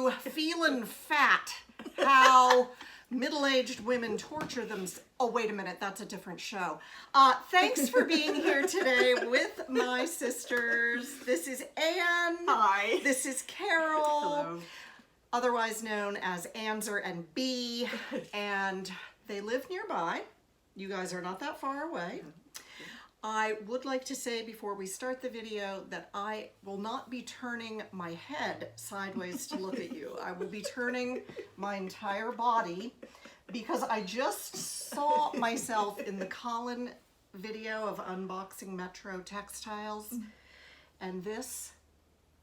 to Feelin' Fat, how middle-aged women torture them. Oh, wait a minute, that's a different show. Thanks for being here today with my sisters. This is Anne. Hi. This is Carol. Hello. Otherwise known as Anzer and B, and they live nearby. You guys are not that far away. I would like to say before we start the video that I will not be turning my head sideways to look at you. I will be turning my entire body because I just saw myself in the Colin video of unboxing Metro textiles, and this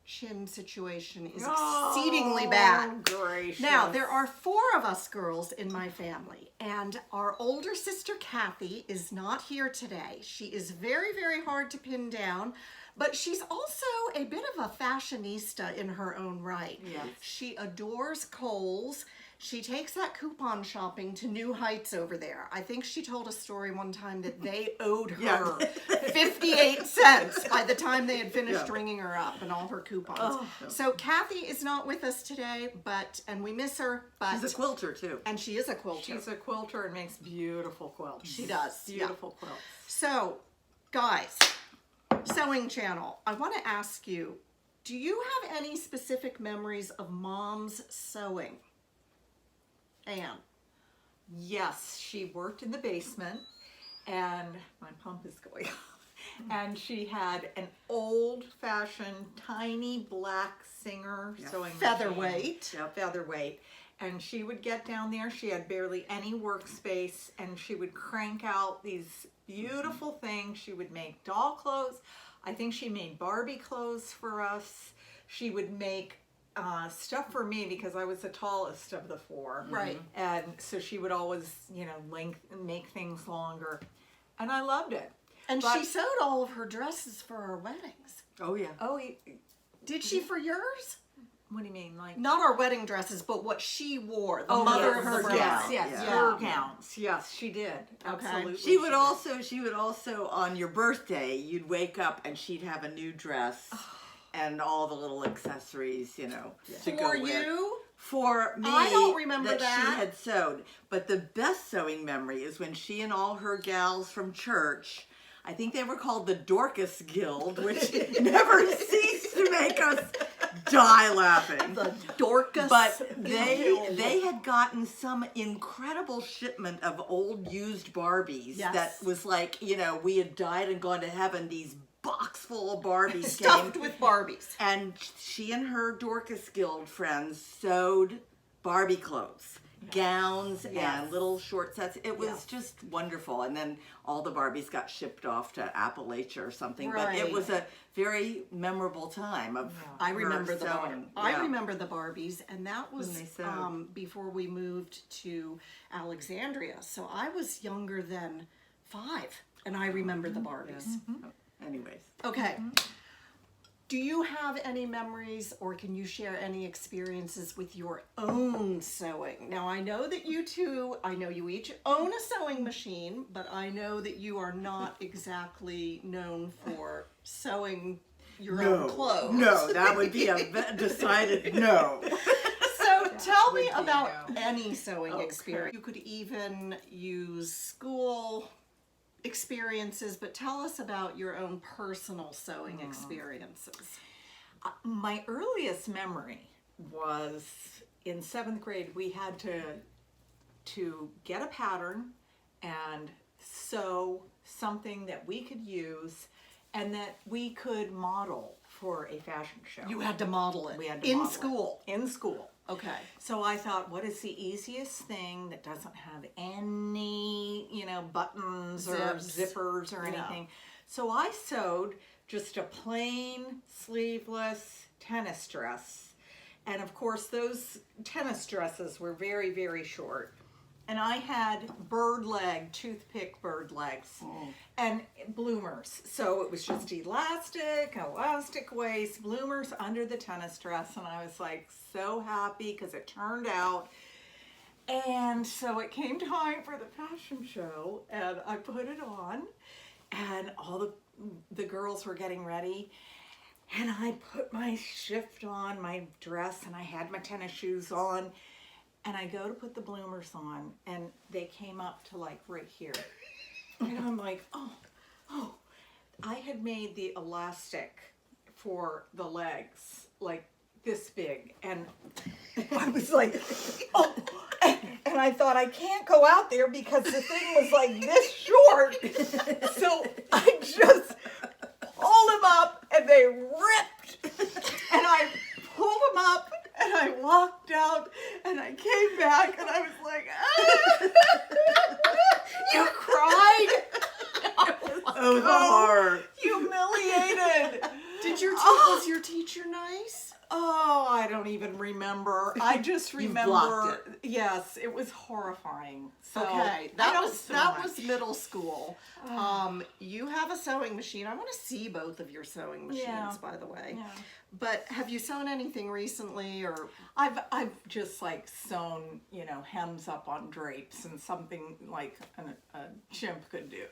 chin situation is exceedingly bad. Gracious. Now, there are 4 of us girls in my family, and our older sister Kathy is not here today. She is very, very hard to pin down, but she's also a bit of a fashionista in her own right. Yes. She adores Kohl's. She takes that coupon shopping to new heights over there. I think she told a story one time that they owed her 58 cents by the time they had finished ringing her up and all her coupons. Oh. So Kathy is not with us today, and we miss her. But She's a quilter too. and she is a quilter. She's a quilter and makes beautiful quilts. She does. Beautiful quilts. So, guys, sewing channel, I want to ask you, do you have any specific memories of mom's sewing? Anne. Yes, she worked in the basement, and my pump is going off. And she had an old-fashioned, tiny black Singer sewing machine. Featherweight. Yeah, featherweight. And she would get down there. She had barely any workspace, and she would crank out these beautiful things. She would make doll clothes. I think she made Barbie clothes for us. She would make stuff for me because I was the tallest of the 4. Right. And so she would always, make things longer. And I loved it. And But- she sewed all of her dresses for our weddings. Oh yeah. Oh, Did she for yours? what do you mean? Like, Not our wedding dresses, but what she wore. The oh, mother yes, of the bride. yes, Yeah. her gowns. Yes, she did. Okay. Absolutely. She would also on your birthday, you'd wake up and she'd have a new dress and all the little accessories, to go For with. you? For me, I don't remember that that. she had sewed. But the best sewing memory is when she and all her gals from church, I think they were called the Dorcas Guild, which never ceased to make us die laughing. The Dorcas. But they had gotten some incredible shipment of old used Barbies that was like, we had died and gone to heaven. These box full of Barbies stuffed came. with Barbies. And she and her Dorcas Guild friends sewed Barbie clothes, gowns, and little short sets. It was just wonderful. And then all the Barbies got shipped off to Appalachia or something. But it was a very memorable time of I remember her the sewing. I remember the Barbies, and that was they sewed. before we moved to Alexandria. So I was younger than 5, and I remember the Barbies. Anyways. Okay. Do you have any memories, or can you share any experiences with your own sewing? Now, I know that you each own a sewing machine, but I know that you are not exactly known for sewing your own clothes. No, that would be a decided no. So tell me about any sewing experience. You could even use school experiences, but tell us about your own personal sewing experiences. My earliest memory was in 7th grade. We had to get a pattern and sew something that we could use and that we could model for a fashion show. You had to model it. We had to in model it. school. In school. Okay. So I thought, what is the easiest thing that doesn't have any, buttons or zippers or anything? So I sewed just a plain sleeveless tennis dress. And of course, those tennis dresses were very, very short. And I had toothpick bird legs, and bloomers. So it was just elastic waist, bloomers under the tennis dress. And I was like so happy because it turned out. And so it came time for the fashion show, and I put it on, and all the girls were getting ready. And I put my shift on, my dress, and I had my tennis shoes on. And I go to put the bloomers on, and they came up to like right here. And I'm like, oh. I had made the elastic for the legs like this big. And I was like, oh. And I thought, I can't go out there because the thing was like this short. So I just pulled them up and they ripped. And I pulled them up and I walked out and I came back and I was like, you cried? Oh, the horror. Humiliated. Was your teacher nice? Oh, I don't even remember. I just remember. blocked Yes, it was horrifying. So Okay, I that don't was so that much. was middle school. You have a sewing machine. I want to see both of your sewing machines, Yeah. by the way. Yeah. But have you sewn anything recently, or I've just like sewn, you know, hems up on drapes and something like a chimp could do.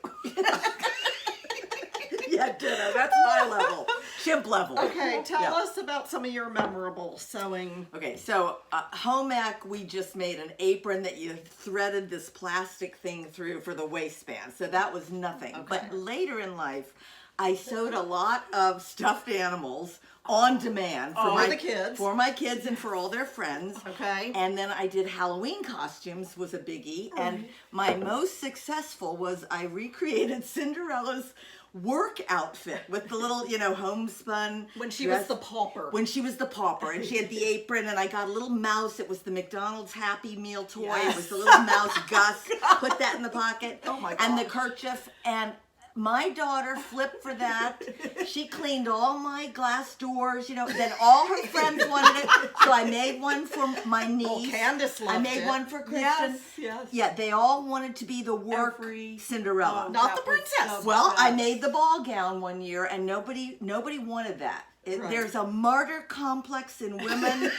Yeah, ditto. That's my level. Chimp level. okay? Tell Yeah. us about some of your memorable sewing. Okay, so home ec, we just made an apron that you threaded this plastic thing through for the waistband. So that was nothing. But later in life, I sewed a lot of stuffed animals on demand for the kids. for my kids and for all their friends. Okay. And then I did Halloween costumes was a biggie. And my most successful was I recreated Cinderella's work outfit with the little, you know, homespun When she dress. was the pauper. When she was the pauper, and she had the apron, and I got a little mouse. It was the McDonald's Happy Meal toy. It was the little mouse. Gus put that in the pocket. Oh my And the gosh. kerchief. And my daughter flipped for that. She cleaned all my glass doors, you know. Then all her friends wanted it, so I made one for my niece. Oh, Candace loved I made it. one for Kristen. Yes. Yeah, they all wanted to be the work Every- Cinderella. Oh, Not that the was princess. so Well, I bad. made the ball gown one year, and nobody wanted that. Right. There's a martyr complex in women.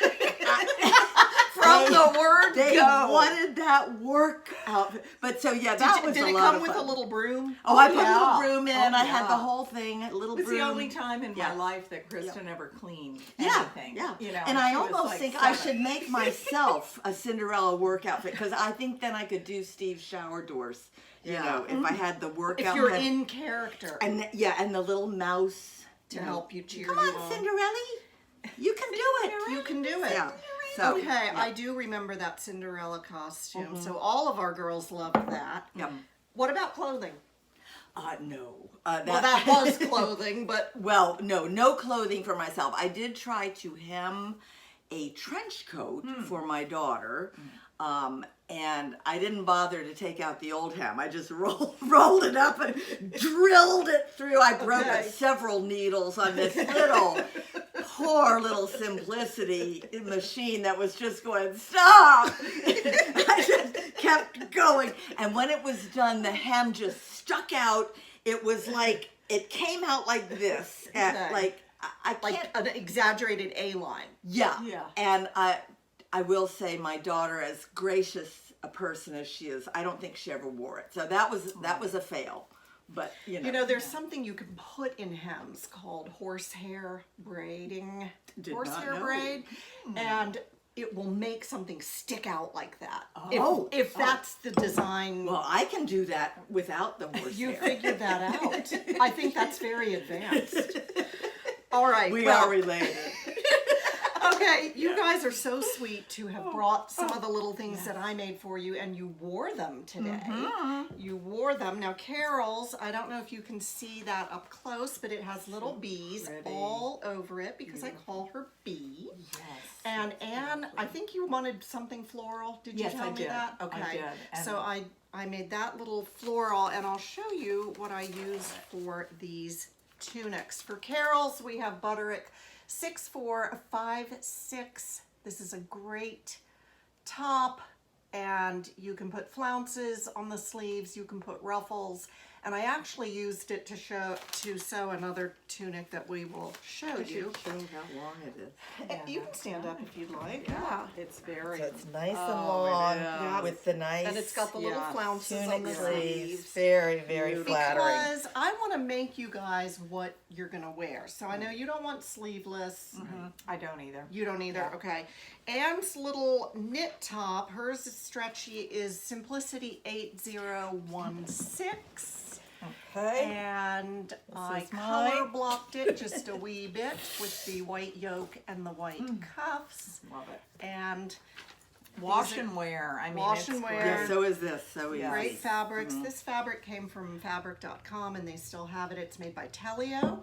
From the word They go. wanted that work outfit. But so yeah, that was Did a it lot come of with fun. a little broom? Oh, I put a yeah. little broom in. Oh, I had the yeah. whole thing, a little It was broom. the only time in Yeah. my life that Kristen ever cleaned Yeah, anything. yeah. You know, and I she was almost like think I 7. should make myself a Cinderella work outfit because I think then I could do Steve's shower doors. You Yeah. know, if I had the work If outfit. you're in character And and the little mouse to help you cheer Come you on, on. Cinderella, you can do it. You can do it. Yeah. So, Okay, yeah. I do remember that Cinderella costume. So all of our girls loved that. Yep. What about clothing? No. Well, that was clothing, but Well, no clothing for myself. I did try to hem a trench coat for my daughter, and I didn't bother to take out the old hem. I just rolled it up and drilled it through. I broke Okay. several needles on this poor little Simplicity machine that was just going, stop! I just kept going. And when it was done, the hem just stuck out. It was like, it came out like this. Okay. Like, I like can't. an exaggerated A-line. Yeah. Yeah. And I will say my daughter, as gracious a person as she is, I don't think she ever wore it. So that was a fail. But you know, There's something you can put in hems called horsehair braiding. Did Horsehair not know. braid. And it will make something stick out like that. Oh. If that's the design. well, I can do that without the horsehair. You figured that out. I think that's very advanced. All right. We well, are related. Okay, you guys are so sweet to have brought some of the little things that I made for you, and you wore them today. You wore them. Now, Carol's, I don't know if you can see that up close, but it has little bees pretty. all over it because I call her Bee. Yes. And Anne, I think you wanted something floral. Did you Yes, tell I me did. that? I Okay. did. And- So I made that little floral, and I'll show you what I used for these tunics. For Carol's, we have Butterick 64556. This is a great top, and you can put flounces on the sleeves, you can put ruffles, And I actually used it to sew another tunic that we will show you. Show how long it is. You can stand up if you'd like. Yeah, it's very. So it's nice and Oh, long it is. Yeah. with the nice And it's got the little Yeah. flounces on tunic the sleeves. sleeves. Very, very flattering. Because I want to make you guys what you're going to wear. So I know you don't want sleeveless. I don't either. You don't either? Okay. Anne's little knit top, hers is stretchy, is Simplicity 8016. Okay. And I is mine. color blocked it just a wee bit with the white yoke and the white cuffs. Love it. And Wash and wear. I mean, Wash it's and wear. Yeah, so is this. So easy. great fabrics. This fabric came from fabric.com and they still have it. It's made by Telio.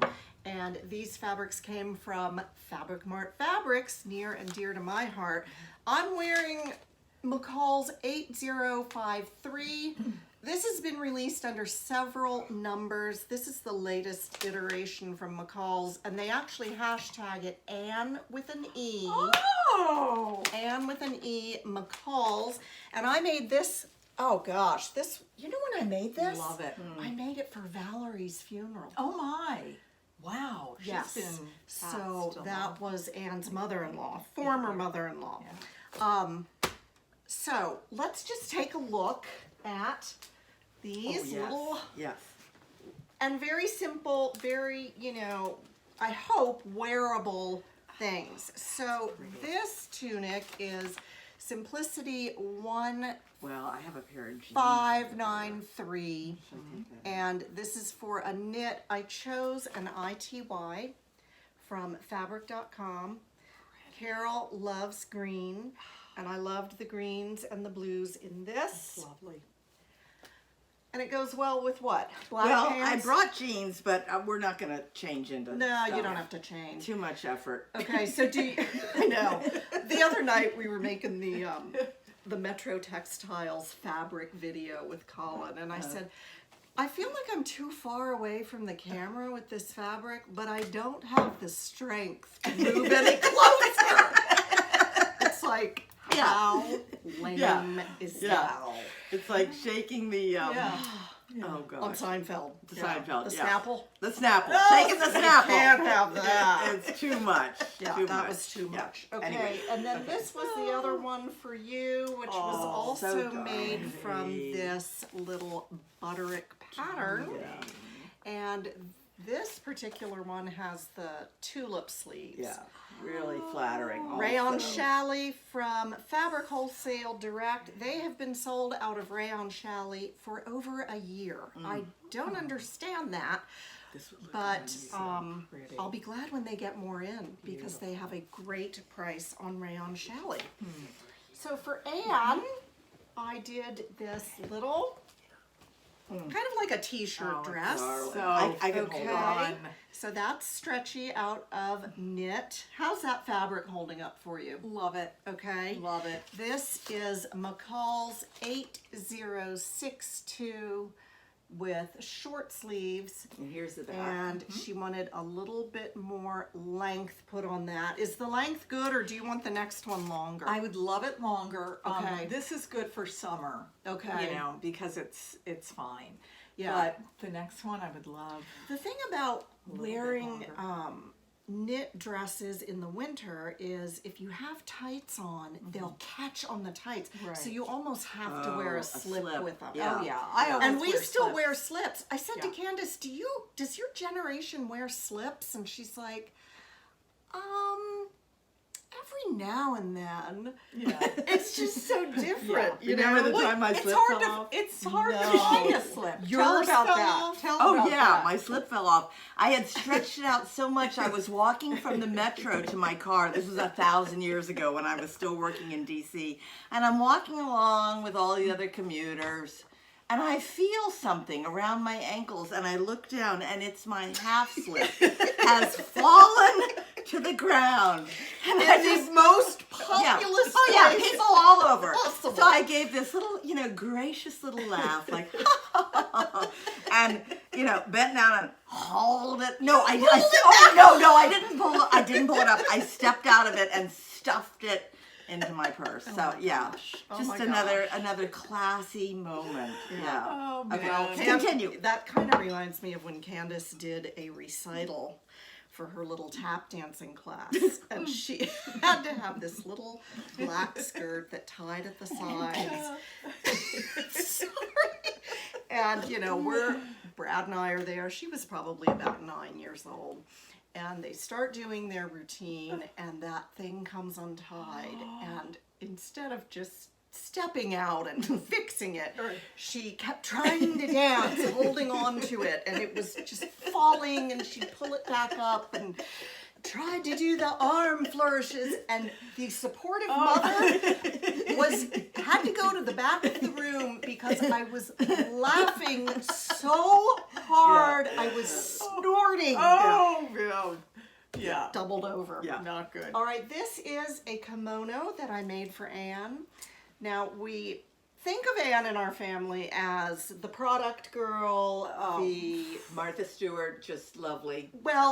And these fabrics came from Fabric Mart Fabrics, near and dear to my heart. I'm wearing McCall's 8053. This has been released under several numbers. This is the latest iteration from McCall's, and they actually hashtag it Anne with an E. Oh! Anne with an E, McCall's. And I made this, oh gosh, this, you know when I made this? Love it. I made it for Valerie's funeral. Oh my. Wow. She's Yes. been So passed that along. was Anne's mother-in-law, former mother-in-law. Yeah. So let's just take a look at these Yes. little, Yes. and very simple, very, you know, I hope wearable things. So this tunic is Simplicity Well, I have a pair of jeans. 1593. And this is for a knit. I chose an ITY from fabric.com. Carol loves green, and I loved the greens and the blues in this. Lovely. And it goes well with what? Black Well, pants? I brought jeans, but we're not going to change into No, you stuff. don't have to change. Too much effort. Okay, so do you, I know. The other night we were making the Metro Textiles fabric video with Colin, and I said, I feel like I'm too far away from the camera with this fabric, but I don't have the strength to move any closer. It's like, how lame is that? It's like shaking the, oh On gosh. Seinfeld. The Seinfeld, The yeah. Snapple. The Snapple. Shaking the Snapple. Can't have that. It's too much. Yeah, too that much. was too Yeah. much. Okay, Anyway. and then this was the other one for you, which was also so made from darling. this little Butterick pattern. And this particular one has the tulip sleeves. Yeah, really flattering. Rayon also. challis from Fabric Wholesale Direct. They have been sold out of rayon challis for over a year. I don't understand that, This would look but amazing. Pretty. I'll be glad when they get more in because they have a great price on rayon challis. So for Anne, I did this little, kind of like a t-shirt dress. darling. So I can okay. hold on. So that's stretchy out of knit. How's that fabric holding up for you? Love it. Okay. Love it. This is McCall's 8062 with short sleeves, And here's the back. and she wanted a little bit more length put on that. Is the length good, or do you want the next one longer? I would love it longer. Okay. This is good for summer. Okay. You know, because it's fine. Yeah. But the next one I would love. The thing about bit wearing longer. knit dresses in the winter is if you have tights on, they'll catch on the tights. Right. So you almost have to wear Oh, a a slip slip. with them. Yeah. Oh yeah. I always And we wear still slips. wear slips. I said to Yeah. Candace, does your generation wear slips? And she's like, every now and then. Yeah. It's just so different. You Remember know? the time my It's slip hard fell to off? it's hard No. to find a slip. Tell Yours about fell that. off? Tell Oh about yeah, that. my slip fell off. I had stretched it out so much I was walking from the metro to my car. This was 1,000 years ago when I was still working in DC. And I'm walking along with all the other commuters, and I feel something around my ankles, and I look down, and it's my half slip has fallen to the ground. And I just most yeah. populous Oh yeah, place people all over. possible. So I gave this little, gracious little laugh, like, and bent down and hauled it. No, I didn't pull it up. I stepped out of it and stuffed it into my purse. So my yeah, gosh. Oh just my another classy moment. Yeah. Oh, Okay, man. continue. That kind of reminds me of when Candace did a recital for her little tap dancing class, and she had to have this little black skirt that tied at the sides. Sorry. And you know, Brad and I are there. She was probably about 9 years old. And they start doing their routine, and that thing comes untied. And instead of just stepping out and fixing it, she kept trying to dance, holding on to it, and it was just falling, and she'd pull it back up and tried to do the arm flourishes, and the supportive mother had to go to the back of the room because I was laughing so hard. I was snorting. Oh, yeah. Yeah. Doubled over. Yeah. Not good. All right, this is a kimono that I made for Anne. Now, we think of Anne in our family as the product girl, Martha Stewart, just lovely,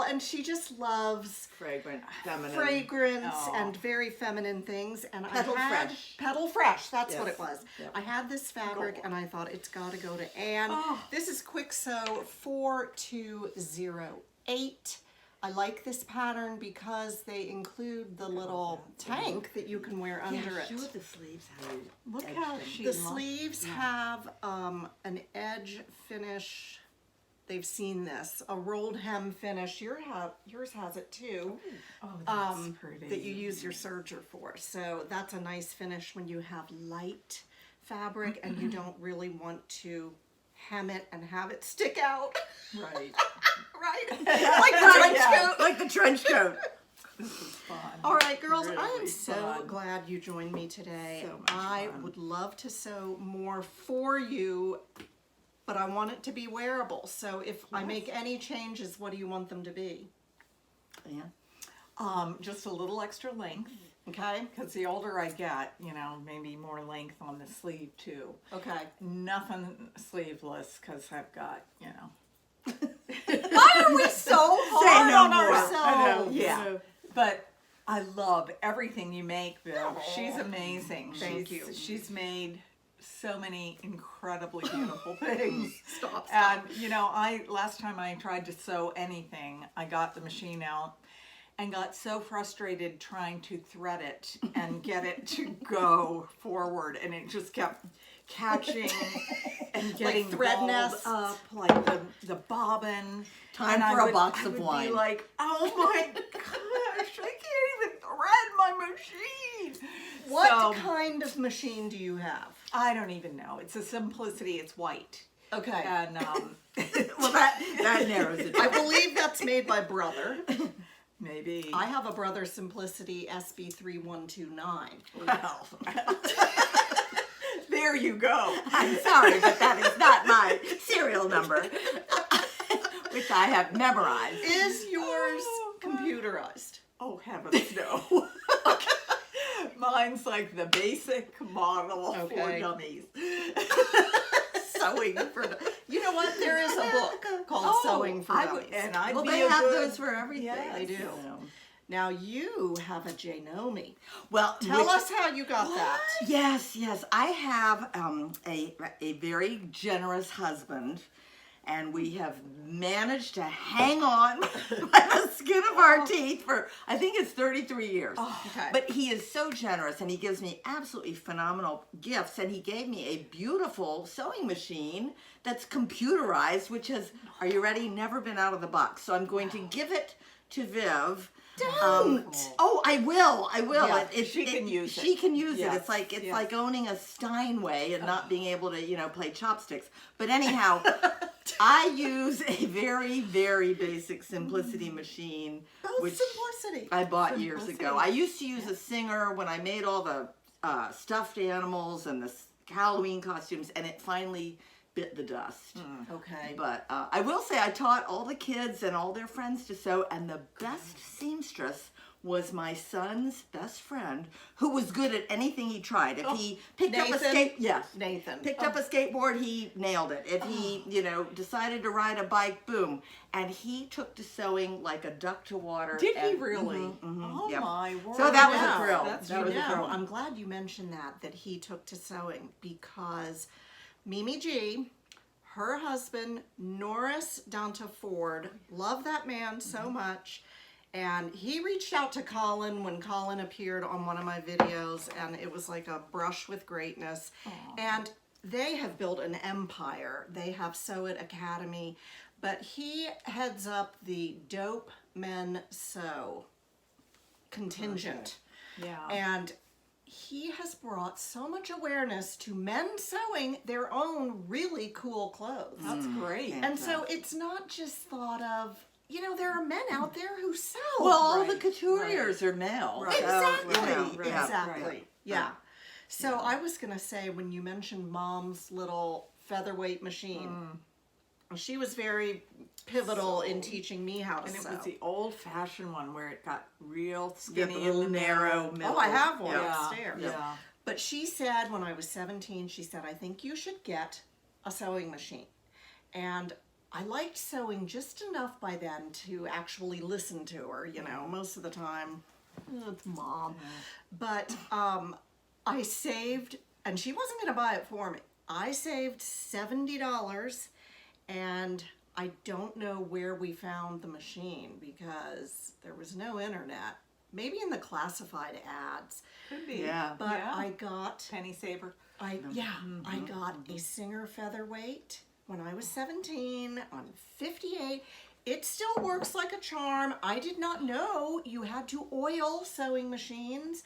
and she just loves fragrant, feminine. fragrance and very feminine things. And Petal I had fresh. Petal Fresh, that's what Yes. it was. Yep. I had this fabric and I thought it's got to go to Anne. Oh. This is Kwik Sew 4208. I like this pattern because they include the little tank that you can wear under it. Show the sleeves how you Look edge how them. she The sleeves have an edge finish. They've seen this, a rolled hem finish. Yours has it too. Oh, that's pretty. That you use your serger for. So that's a nice finish when you have light fabric and you don't really want to hem it and have it stick out. Right. Right? Like the trench coat. Like the trench coat. This is fun. All right, girls, I am Really so fun. glad you joined me today. So much I fun. would love to sew more for you, but I want it to be wearable. So if I make any changes, what do you want them to be? Yeah. Just a little extra length. Okay? Because the older I get, maybe more length on the sleeve too. Okay. Nothing sleeveless because I've got, Why are we so hard no on more. ourselves? I know, yeah. But I love everything you make, Viv. She's amazing. Thank you. She's made so many incredibly beautiful things. Stop. And last time I tried to sew anything, I got the machine out and got so frustrated trying to thread it and get it to go forward, and it just kept catching and getting thread balled nests. up like the bobbin. Time And for I a would- box I of would wine. Be like, oh my gosh, I can't even thread my machine. What So, kind of machine do you have? I don't even know. It's a Simplicity. It's white. Okay. And Well, that narrows it I down. believe that's made by Brother. maybe. I have a Brother Simplicity SB3129. Well, there you go. I'm sorry, but that is not my serial number, which I have memorized. Is yours computerized? Oh, heavens no. Mine's like the basic model for Okay. dummies. Sewing for you know what? There is a book called Sewing for I Dummies. would, and I'd Well, be they a have good, those for everything. Yeah, they do. So. Now you have a Janome. Well, Tell us how you got that. Yes. I have a very generous husband, and we have managed to hang on by the skin of our teeth for, I think it's 33 years. Okay. But he is so generous, and he gives me absolutely phenomenal gifts, and he gave me a beautiful sewing machine that's computerized, which has, are you ready, never been out of the box. So I'm going to give it to Viv. Don't. Oh, I will. Yeah, she can use it. She can use Yes, it. It's like yes. like owning a Steinway and not being able to, play chopsticks. But anyhow, I use a very, very basic Simplicity machine, which Simplicity. I bought years Simplicity. ago. I used to use a Singer when I made all the stuffed animals and the Halloween costumes, and it finally bit the dust. Okay. But I will say I taught all the kids and all their friends to sew, and the best seamstress was my son's best friend, who was good at anything he tried. If he picked up a Nathan picked up a skateboard, he nailed it. If he, you know, decided to ride a bike, boom. And he took to sewing like a duck to water. Did he and- really? Mhm, Oh yep. my word! So that was Yeah, a thrill. that's That was a thrill. I'm glad you mentioned that he took to sewing, because Mimi G, her husband, Norris Danta Ford, loved that man so much. And he reached out to Colin when Colin appeared on one of my videos, and it was like a brush with greatness. And they have built an empire. They have Sew It Academy, but he heads up the Dope Men Sew contingent. Yeah. And he has brought so much awareness to men sewing their own really cool clothes. That's great. And so it's not just thought of, you know, there are men out there who sew. Well, all Right, the couturiers are male. Right. So, Exactly. you know, yeah. Exactly. Right. Yeah. So I was going to say, when you mentioned Mom's little featherweight machine, she was very pivotal in teaching me how to And it sew. was the old-fashioned one where it got real Yeah, skinny the in little the narrow middle. middle. Oh, I have one Yeah. upstairs. Yeah. But she said, when I was 17, she said, I think you should get a sewing machine. And I liked sewing just enough by then to actually listen to her, you know, most of the time, it's Mom. But I saved, and she wasn't going to buy it for me. I saved $70, and I don't know where we found the machine because there was no internet. Maybe in the classified ads. Could be. Yeah. But Yeah. I got Penny saver. I got a Singer featherweight when I was 17 on 58. It still works like a charm. I did not know you had to oil sewing machines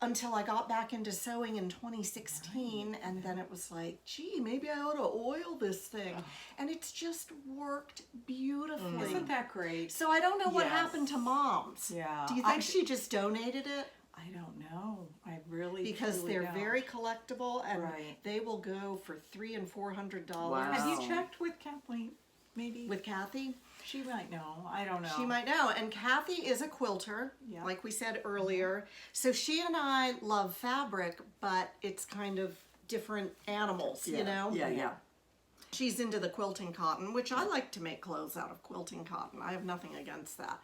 until I got back into sewing in 2016, and then it was like, gee, maybe I ought to oil this thing. And it's just worked beautifully. Isn't that great? So I don't know what Yes. happened to Mom's. Yeah. Do you think she just donated it? I don't know. I really Because truly they're don't. very collectible, and Right. they will go for $300 and $400. Wow. Have you Wow. checked with Kathleen? Maybe With Kathy? she might know. I don't know. She might know. And Kathy is a quilter, Yeah. like we said earlier. So she and I love fabric, but it's kind of different animals, you know? Yeah, yeah. She's into the quilting cotton, which I like to make clothes out of quilting cotton. I have nothing against that.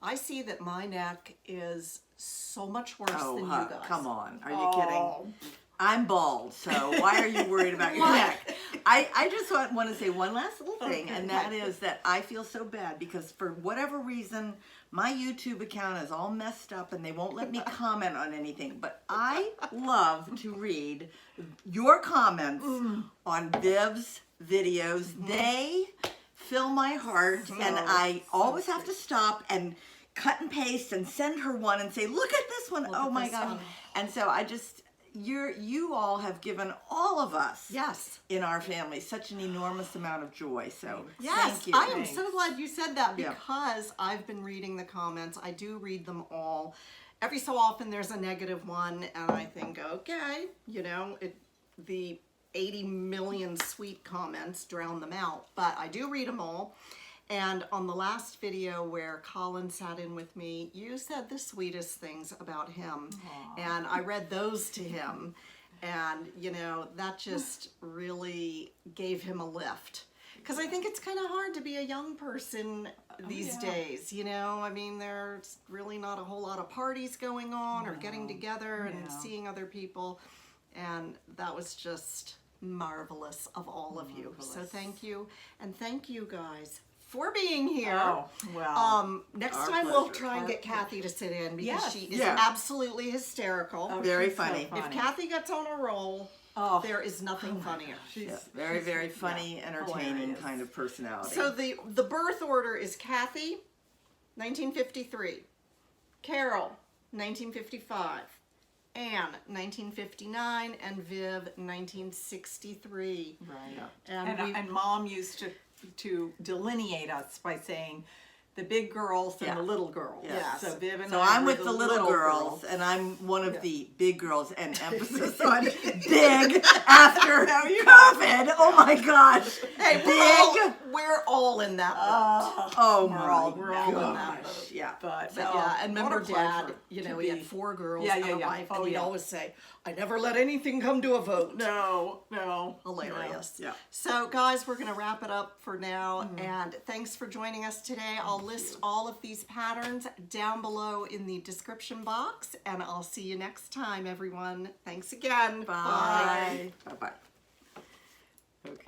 I see that my neck is so much worse Oh, than you huh, guys. come on. Are you Oh. kidding? I'm bald, so why are you worried about your neck? I just want to say one last little thing, and that is that I feel so bad because for whatever reason, my YouTube account is all messed up and they won't let me comment on anything. But I love to read your comments on Viv's videos. They fill my heart, and I always have to stop and cut and paste and send her one and say, look at this one. Oh at my this gosh. one. And so I just, you all have given all of us Yes. in our family such an enormous amount of joy. So Yes, thank you. I am so glad you said that Yeah. because I've been reading the comments. I do read them all. Every so often there's a negative one, and I think, okay, you know, the 80 million sweet comments drown them out, but I do read them all. And on the last video where Colin sat in with me, you said the sweetest things about him. And I read those to him. And, you know, that just really gave him a lift. Because I think it's kind of hard to be a young person these days, you know? I mean, there's really not a whole lot of parties going on or getting together and seeing other people. And that was just marvelous of all of you. So thank you. And thank you guys for being here. Oh, well. Next Our time we'll pleasure. try and get Kathy to sit in because Yes. she is Yeah. absolutely hysterical. Oh, Very she's so funny. If Kathy gets on a roll, Oh. there is nothing funnier. She's Yeah, very, very funny, entertaining hilarious. kind of personality. So the birth order is Kathy, 1953, Carol, 1955, Anne, 1959, and Viv, 1963. Right. And we- And Mom used to delineate us by saying the big girls and Yeah. the little girls. Yes. So Viv and So I I'm were with the little girls, girls. and I'm one of the big girls, and emphasis on big after COVID. Oh my gosh. Hey, we're all in that boat. Oh We're my all in that gosh. Yeah. But But yeah, and what a remember Dad, pleasure you know, to we had be- 4 girls Yeah, and yeah, a yeah. wife, Oh, and he'd yeah. always say, I never let anything come to a vote. No. Hilarious. Yeah. So guys, we're going to wrap it up for now, and thanks for joining us today. I'll list all of these patterns down below in the description box, and I'll see you next time, everyone. Thanks again. Bye. Bye-bye. Okay.